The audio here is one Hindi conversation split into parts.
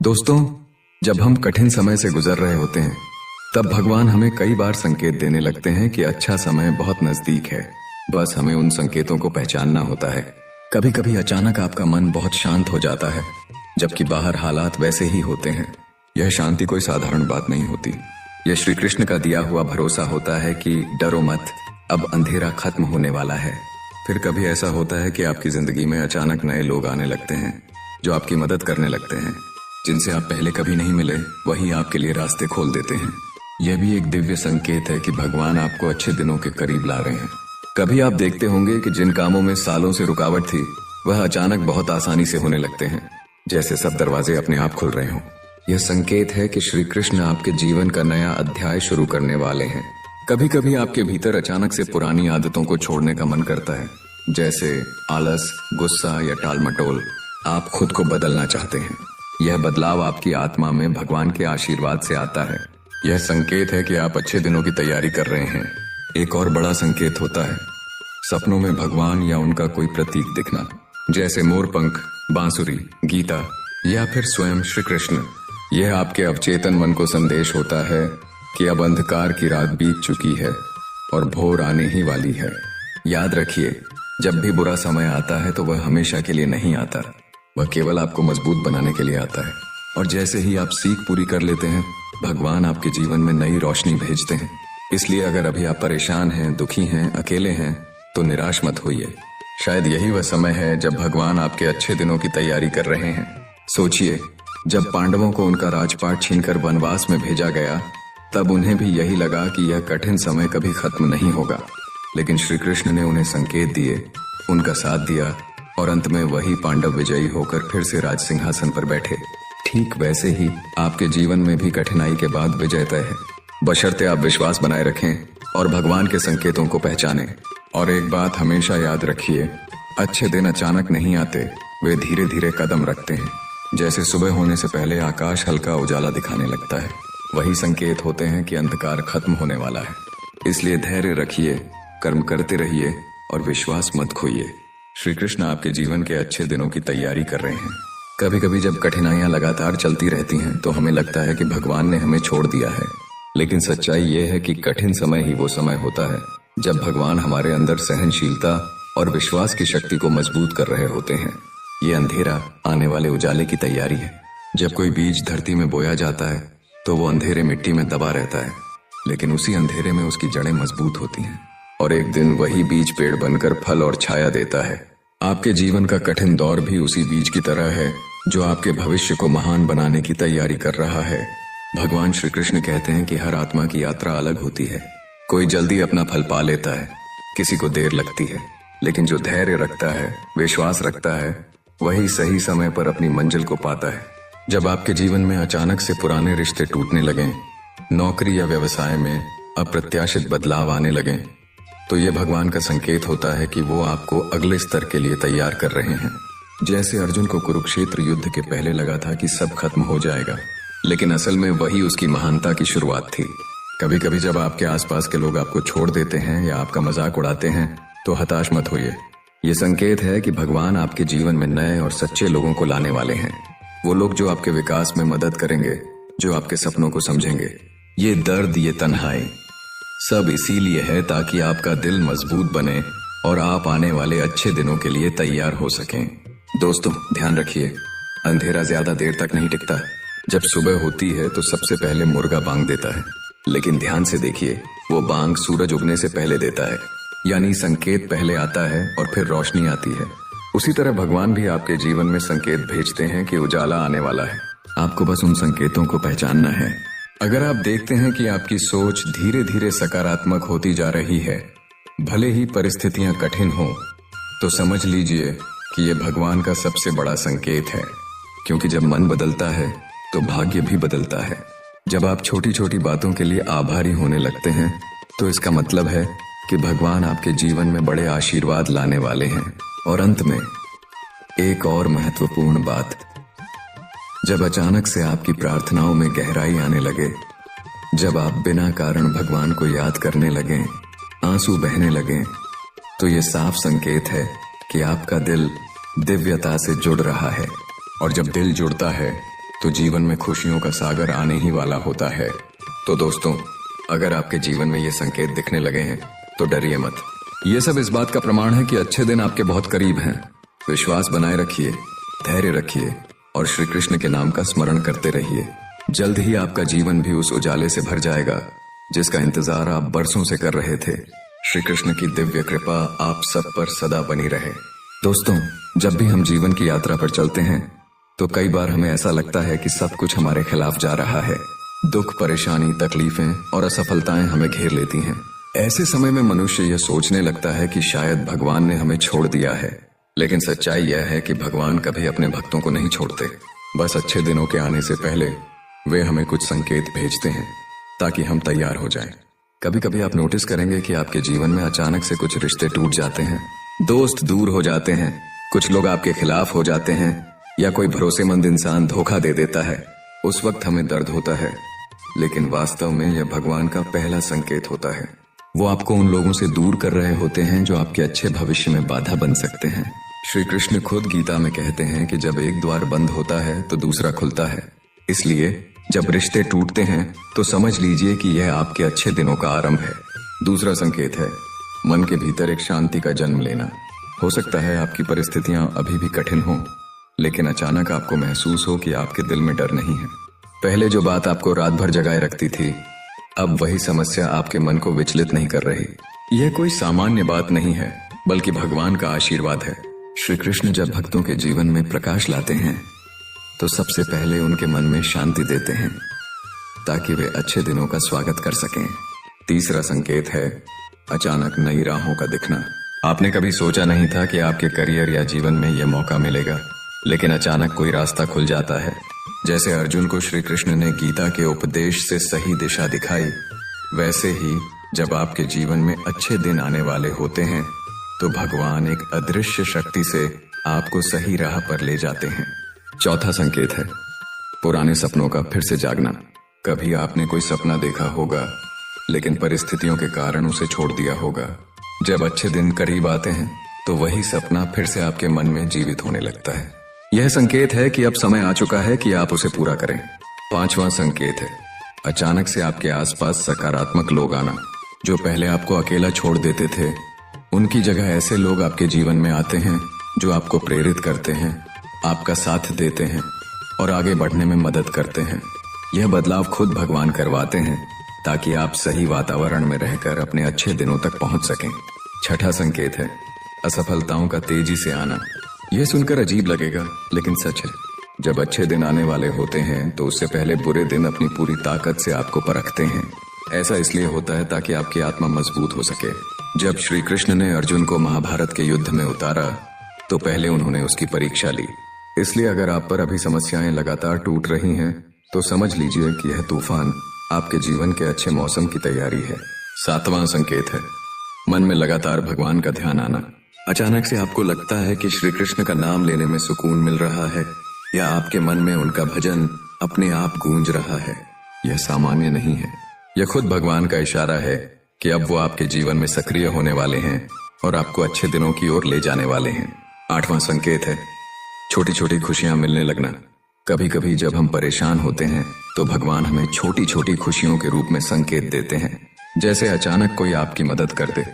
दोस्तों, जब हम कठिन समय से गुजर रहे होते हैं तब भगवान हमें कई बार संकेत देने लगते हैं कि अच्छा समय बहुत नजदीक है। बस हमें उन संकेतों को पहचानना होता है। कभी कभी अचानक आपका मन बहुत शांत हो जाता है, जबकि बाहर हालात वैसे ही होते हैं। यह शांति कोई साधारण बात नहीं होती। यह श्री कृष्ण का दिया हुआ भरोसा होता है कि डरो मत, अब अंधेरा खत्म होने वाला है। फिर कभी ऐसा होता है कि आपकी जिंदगी में अचानक नए लोग आने लगते हैं जो आपकी मदद करने लगते हैं। जिनसे आप पहले कभी नहीं मिले वही आपके लिए रास्ते खोल देते हैं। यह भी एक दिव्य संकेत है कि भगवान आपको अच्छे दिनों के करीब ला रहे हैं। कभी आप देखते होंगे कि जिन कामों में सालों से रुकावट थी वह अचानक बहुत आसानी से होने लगते हैं, जैसे सब दरवाजे अपने आप खुल रहे हों। यह संकेत है कि श्री कृष्ण आपके जीवन का नया अध्याय शुरू करने वाले हैं। कभी कभी आपके भीतर अचानक से पुरानी आदतों को छोड़ने का मन करता है, जैसे आलस, गुस्सा या टाल मटोल। आप खुद को बदलना चाहते हैं। यह बदलाव आपकी आत्मा में भगवान के आशीर्वाद से आता है। यह संकेत है कि आप अच्छे दिनों की तैयारी कर रहे हैं। एक और बड़ा संकेत होता है सपनों में भगवान या उनका कोई प्रतीक दिखना, जैसे मोरपंख, बांसुरी, गीता या फिर स्वयं श्री कृष्ण। यह आपके अवचेतन मन को संदेश होता है कि अब अंधकार की रात बीत चुकी है और भोर आने ही वाली है। याद रखिए, जब भी बुरा समय आता है तो वह हमेशा के लिए नहीं आता, वह केवल आपको मजबूत बनाने के लिए आता है। और जैसे ही आप सीख पूरी कर लेते हैं, भगवान आपके जीवन में नई रोशनी भेजते हैं। इसलिए अगर अभी आप परेशान हैं, दुखी हैं, अकेले हैं तो निराश मत होइए। शायद यही वह समय है जब भगवान आपके अच्छे दिनों की तैयारी कर रहे हैं। सोचिए, जब पांडवों को उनका राजपाट छीनकर वनवास में भेजा गया तब उन्हें भी यही लगा कि यह कठिन समय कभी खत्म नहीं होगा। लेकिन श्री कृष्ण ने उन्हें संकेत दिए, उनका साथ दिया और अंत में वही पांडव विजयी होकर फिर से राज सिंहासन पर बैठे। ठीक वैसे ही आपके जीवन में भी कठिनाई के बाद विजय तय है, बशर्ते आप विश्वास बनाए रखें और भगवान के संकेतों को पहचानें। और एक बात हमेशा याद रखिए, अच्छे दिन अचानक नहीं आते, वे धीरे धीरे कदम रखते हैं। जैसे सुबह होने से पहले आकाश हल्का उजाला दिखाने लगता है, वही संकेत होते हैं कि अंधकार खत्म होने वाला है। इसलिए धैर्य रखिए, कर्म करते रहिए और विश्वास मत खोइए। श्री कृष्ण आपके जीवन के अच्छे दिनों की तैयारी कर रहे हैं। कभी कभी जब कठिनाइयां लगातार चलती रहती हैं तो हमें लगता है कि भगवान ने हमें छोड़ दिया है, लेकिन सच्चाई ये है कि कठिन समय ही वो समय होता है जब भगवान हमारे अंदर सहनशीलता और विश्वास की शक्ति को मजबूत कर रहे होते हैं। ये अंधेरा आने वाले उजाले की तैयारी है। जब कोई बीज धरती में बोया जाता है तो वो अंधेरे मिट्टी में दबा रहता है, लेकिन उसी अंधेरे में उसकी जड़ें मजबूत होती हैं और एक दिन वही बीज पेड़ बनकर फल और छाया देता है। आपके जीवन का कठिन दौर भी उसी बीज की तरह है जो आपके भविष्य को महान बनाने की तैयारी कर रहा है। भगवान श्री कृष्ण कहते हैं कि हर आत्मा की यात्रा अलग होती है। कोई जल्दी अपना फल पा लेता है, किसी को देर लगती है, लेकिन जो धैर्य रखता है, विश्वास रखता है, वही सही समय पर अपनी मंजिल को पाता है। जब आपके जीवन में अचानक से पुराने रिश्ते टूटने लगें, नौकरी या व्यवसाय में अप्रत्याशित बदलाव आने लगें, तो ये भगवान का संकेत होता है कि वो आपको अगले स्तर के लिए तैयार कर रहे हैं। जैसे अर्जुन को कुरुक्षेत्र युद्ध के पहले लगा था कि सब खत्म हो जाएगा, लेकिन असल में वही उसकी महानता की शुरुआत थी। कभी कभी जब आपके आसपास के लोग आपको छोड़ देते हैं या आपका मजाक उड़ाते हैं तो हताश मत होइए। ये संकेत है कि भगवान आपके जीवन में नए और सच्चे लोगों को लाने वाले हैं। वो लोग जो आपके विकास में मदद करेंगे, जो आपके सपनों को समझेंगे। ये दर्द, ये तन्हाई सब इसीलिए है ताकि आपका दिल मजबूत बने और आप आने वाले अच्छे दिनों के लिए तैयार हो सकें। दोस्तों, ध्यान रखिए, अंधेरा ज्यादा देर तक नहीं टिकता। जब सुबह होती है तो सबसे पहले मुर्गा बांग देता है, लेकिन ध्यान से देखिए, वो बांग सूरज उगने से पहले देता है। यानी संकेत पहले आता है और फिर रोशनी आती है। उसी तरह भगवान भी आपके जीवन में संकेत भेजते हैं कि उजाला आने वाला है। आपको बस उन संकेतों को पहचानना है। अगर आप देखते हैं कि आपकी सोच धीरे धीरे सकारात्मक होती जा रही है, भले ही परिस्थितियां कठिन हो, तो समझ लीजिए कि यह भगवान का सबसे बड़ा संकेत है। क्योंकि जब मन बदलता है तो भाग्य भी बदलता है। जब आप छोटी छोटी बातों के लिए आभारी होने लगते हैं तो इसका मतलब है कि भगवान आपके जीवन में बड़े आशीर्वाद लाने वाले हैं। और अंत में एक और महत्वपूर्ण बात, जब अचानक से आपकी प्रार्थनाओं में गहराई आने लगे, जब आप बिना कारण भगवान को याद करने लगें, आंसू बहने लगें, तो ये साफ संकेत है कि आपका दिल दिव्यता से जुड़ रहा है। और जब दिल जुड़ता है तो जीवन में खुशियों का सागर आने ही वाला होता है। तो दोस्तों, अगर आपके जीवन में ये संकेत दिखने लगे हैं तो डरिए मत। ये सब इस बात का प्रमाण है कि अच्छे दिन आपके बहुत करीब हैं। विश्वास बनाए रखिए, धैर्य रखिए और श्री कृष्ण के नाम का स्मरण करते रहिए। जल्द ही आपका जीवन भी उस उजाले से भर जाएगा जिसका इंतजार आप बरसों से कर रहे थे। श्री कृष्ण की दिव्य कृपा आप सब पर सदा बनी रहे। दोस्तों, जब भी हम जीवन की यात्रा पर चलते हैं तो कई बार हमें ऐसा लगता है कि सब कुछ हमारे खिलाफ जा रहा है। दुख, परेशानी, तकलीफें और असफलताएं हमें घेर लेती हैं। ऐसे समय में मनुष्य यह सोचने लगता है कि शायद भगवान ने हमें छोड़ दिया है, लेकिन सच्चाई यह है कि भगवान कभी अपने भक्तों को नहीं छोड़ते। बस अच्छे दिनों के आने से पहले वे हमें कुछ संकेत भेजते हैं ताकि हम तैयार हो जाएं। कभी कभी आप नोटिस करेंगे कि आपके जीवन में अचानक से कुछ रिश्ते टूट जाते हैं, दोस्त दूर हो जाते हैं, कुछ लोग आपके खिलाफ हो जाते हैं या कोई भरोसेमंद इंसान धोखा दे देता है। उस वक्त हमें दर्द होता है, लेकिन वास्तव में यह भगवान का पहला संकेत होता है। वो आपको उन लोगों से दूर कर रहे होते हैं जो आपके अच्छे भविष्य में बाधा बन सकते हैं। श्री कृष्ण खुद गीता में कहते हैं कि जब एक द्वार बंद होता है तो दूसरा खुलता है। इसलिए जब रिश्ते टूटते हैं तो समझ लीजिए कि यह आपके अच्छे दिनों का आरंभ है। दूसरा संकेत है मन के भीतर एक शांति का जन्म लेना। हो सकता है आपकी परिस्थितियां अभी भी कठिन हों, लेकिन अचानक आपको महसूस हो कि आपके दिल में डर नहीं है। पहले जो बात आपको रात भर जगाए रखती थी, अब वही समस्या आपके मन को विचलित नहीं कर रही। यह कोई सामान्य बात नहीं है, बल्कि भगवान का आशीर्वाद है। श्री कृष्ण जब भक्तों के जीवन में प्रकाश लाते हैं तो सबसे पहले उनके मन में शांति देते हैं ताकि वे अच्छे दिनों का स्वागत कर सकें। तीसरा संकेत है अचानक नई राहों का दिखना। आपने कभी सोचा नहीं था कि आपके करियर या जीवन में यह मौका मिलेगा, लेकिन अचानक कोई रास्ता खुल जाता है। जैसे अर्जुन को श्री कृष्ण ने गीता के उपदेश से सही दिशा दिखाई, वैसे ही जब आपके जीवन में अच्छे दिन आने वाले होते हैं तो भगवान एक अदृश्य शक्ति से आपको सही राह पर ले जाते हैं। चौथा संकेत है पुराने सपनों का फिर से जागना। कभी आपने कोई सपना देखा होगा, लेकिन परिस्थितियों के कारण उसे छोड़ दिया होगा। जब अच्छे दिन करीब आते हैं तो वही सपना फिर से आपके मन में जीवित होने लगता है। यह संकेत है कि अब समय आ चुका है कि आप उसे पूरा करें। पांचवा संकेत है अचानक से आपके आसपास सकारात्मक लोग आना। जो पहले आपको अकेला छोड़ देते थे, उनकी जगह ऐसे लोग आपके जीवन में आते हैं जो आपको प्रेरित करते हैं, आपका साथ देते हैं और आगे बढ़ने में मदद करते हैं। यह बदलाव खुद भगवान करवाते हैं ताकि आप सही वातावरण में रहकर अपने अच्छे दिनों तक पहुंच सकें। छठा संकेत है असफलताओं का तेजी से आना। यह सुनकर अजीब लगेगा, लेकिन सच है। जब अच्छे दिन आने वाले होते हैं तो उससे पहले बुरे दिन अपनी पूरी ताकत से आपको परखते हैं। ऐसा इसलिए होता है ताकि आपकी आत्मा मजबूत हो सके। जब श्री कृष्ण ने अर्जुन को महाभारत के युद्ध में उतारा तो पहले उन्होंने उसकी परीक्षा ली। इसलिए अगर आप पर अभी समस्याएं लगातार टूट रही हैं तो समझ लीजिए कि यह तूफान आपके जीवन के अच्छे मौसम की तैयारी है। सातवां संकेत है मन में लगातार भगवान का ध्यान आना। अचानक से आपको लगता है कि श्री कृष्ण का नाम लेने में सुकून मिल रहा है या आपके मन में उनका भजन अपने आप गूंज रहा है। यह सामान्य नहीं है, यह खुद भगवान का इशारा है कि अब वो आपके जीवन में सक्रिय होने वाले हैं और आपको अच्छे दिनों की ओर ले जाने वाले हैं। आठवां संकेत है छोटी छोटी खुशियां मिलने लगना। कभी कभी जब हम परेशान होते हैं तो भगवान हमें छोटी छोटी खुशियों के रूप में संकेत देते हैं, जैसे अचानक कोई आपकी मदद कर दे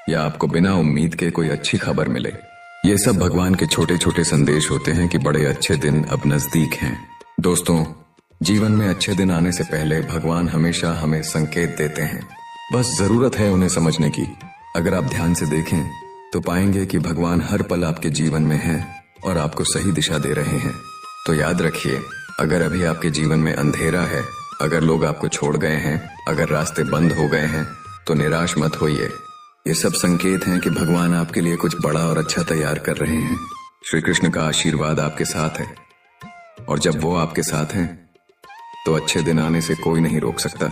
या आपको बिना उम्मीद के कोई अच्छी खबर मिले। ये सब भगवान के छोटे छोटे संदेश होते हैं कि बड़े अच्छे दिन अब नजदीक हैं। दोस्तों, जीवन में अच्छे दिन आने से पहले भगवान हमेशा हमें संकेत देते हैं, बस जरूरत है उन्हें समझने की। अगर आप ध्यान से देखें तो पाएंगे कि भगवान हर पल आपके जीवन में है और आपको सही दिशा दे रहे हैं। तो याद रखिए, अगर अभी आपके जीवन में अंधेरा है, अगर लोग आपको छोड़ गए हैं, अगर रास्ते बंद हो गए हैं, तो निराश मत होइए। ये सब संकेत हैं कि भगवान आपके लिए कुछ बड़ा और अच्छा तैयार कर रहे हैं। श्री कृष्ण का आशीर्वाद आपके साथ है और जब वो आपके साथ हैं तो अच्छे दिन आने से कोई नहीं रोक सकता।